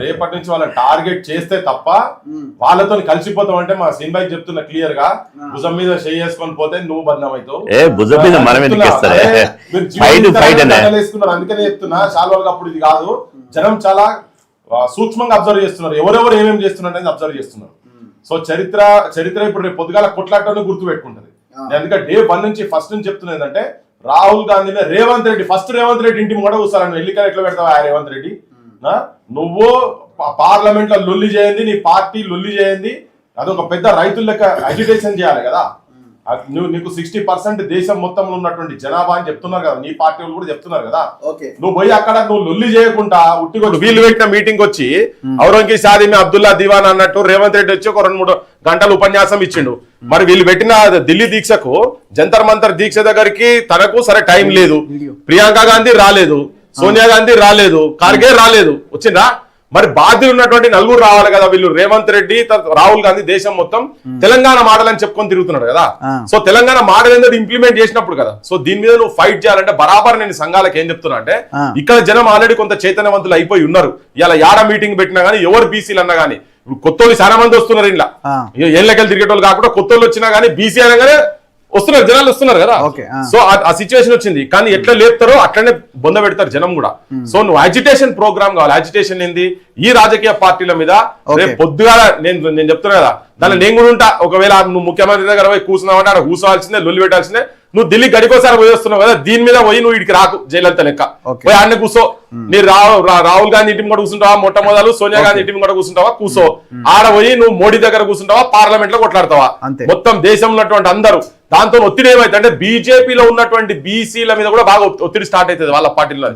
రేపటి నుంచి వాళ్ళని టార్గెట్ చేస్తే తప్ప వాళ్ళతో కలిసిపోతాం అంటే మా సింబాయి చెప్తున్నా క్లియర్ గా భుజం మీద చేసుకొని పోతే నువ్వు బదనాం అవుతావు. వేసుకున్నారు అందుకనే చెప్తున్నా చాలా వరకు అప్పుడు ఇది కాదు. జనం చాలా సూక్ష్మంగా అబ్జర్వ్ చేస్తున్నారు, ఎవరెవరు ఏమేమి చేస్తున్నారు అనేది అబ్జర్వ్ చేస్తున్నారు. సో చరిత్ర ఇప్పుడు రేపు పొద్దుగాల కొట్లాటను గుర్తు పెట్టుకుంటది. అందుకే డే 1 నుంచి ఫస్ట్ నుంచి చెప్తున్నా ఏంటంటే రాహుల్ గాంధీ రేవంత్ రెడ్డి రేవంత్ రెడ్డి ఇంటి కూడా కూర్చోాలని ఎన్నికలు ఎట్లా పెడతావా రేవంత్ రెడ్డి? నువ్వు పార్లమెంట్ లో లొల్లి చేయండి, నీ పార్టీ లొల్లి చేయండి, అదొక పెద్ద రైతుల లెక్క అజిటేషన్ చేయాలి కదా. నీకు 60% దేశం మొత్తంలో ఉన్నటువంటి జనాభా అని చెప్తున్నారు కదా, నీ పార్టీ వాళ్ళు కూడా చెప్తున్నారు కదా. నువ్వు పోయి అక్కడ నువ్వు లొల్లి చేయకుండా ఉట్టికొచ్చి వీళ్ళు పెట్టిన మీటింగ్ వచ్చి ఔరంకి సాదిమి అబ్దుల్లా దివాన్ అన్నట్టు రేవంత్ రెడ్డి వచ్చి ఒక 2-3 గంటలు ఉపన్యాసం ఇచ్చిండు. మరి వీళ్ళు పెట్టిన ఢిల్లీ దీక్షకు జంతర్ మంతర్ దీక్ష దగ్గరికి తనకు సరే టైం లేదు, ప్రియాంక గాంధీ రాలేదు, సోనియా గాంధీ రాలేదు, ఖార్గే రాలేదు, వచ్చిందా? మరి బాధ్యులు ఉన్నటువంటి నలుగురు రావాలి కదా. వీళ్ళు రేవంత్ రెడ్డి రాహుల్ గాంధీ దేశం మొత్తం తెలంగాణ మోడల్ అని చెప్పుకొని తిరుగుతున్నాడు కదా. సో తెలంగాణ మోడల్ ఏంటో ఇంప్లిమెంట్ చేసినప్పుడు కదా. సో దీని మీద నువ్వు ఫైట్ చేయాలంటే బరాబర్ నేను సంఘాలకు ఏం చెప్తున్నా అంటే ఇక్కడ జనం ఆల్రెడీ కొంత చైతన్యవంతులు అయిపోయి ఉన్నారు. ఇలా యాడ మీటింగ్ పెట్టినా గానీ ఎవరు బీసీలు అన్నా గానీ కొత్తోళ్ళు చాలా మంది వస్తున్నారు. ఇలా ఏళ్ళకెళ్ళి తిరిగేటోళ్ళు కాకుండా కొత్తోళ్ళు వచ్చినా గానీ బీసీ అనగానే వస్తున్నారు, జనాలు వస్తున్నారు కదా. సో ఆ సిచ్యువేషన్ వచ్చింది. కానీ ఎట్లా లేపుతారో అట్లనే బొంద పెడతారు జనం కూడా. సో నువ్వు అజిటేషన్ ప్రోగ్రామ్ కావాలి. అజిటేషన్ ఏంది? ఈ రాజకీయ పార్టీల మీద రేపు పొద్దుగా నేను చెప్తున్నా కదా, దానిలో నేను కూడా ఉంటా. ఒకవేళ నువ్వు ముఖ్యమంత్రి దగ్గర పోయి కూర్చున్నావంటే అక్కడ కూర్చోవాల్సిందే, లొల్లి పెట్టాల్సిందే. నువ్వు ఢిల్లీ గడికోసారి పోయి వస్తున్నావు కదా, దీని మీద పోయి నువ్వు ఇడికి రాకు జయలలిత లెక్క పోయి ఆడనే కూర్చో. మీరు రాహుల్ గాంధీ ఇంటి కూడా కూర్చుంటావా, మొట్టమొదలు సోనియా గాంధీ ఇంటి కూడా కూర్చుంటావా, కూర్చో. ఆడ పోయి నువ్వు మోడీ దగ్గర కూర్చుంటావా, పార్లమెంట్ లో కొట్లాడతావా. మొత్తం దేశంలో ఉన్నటువంటి అందరూ దాంతో ఒత్తిడి ఏమైతే అంటే బీజేపీలో ఉన్నటువంటి బీసీల మీద కూడా బాగా ఒత్తిడి స్టార్ట్ అవుతుంది వాళ్ళ పార్టీలో.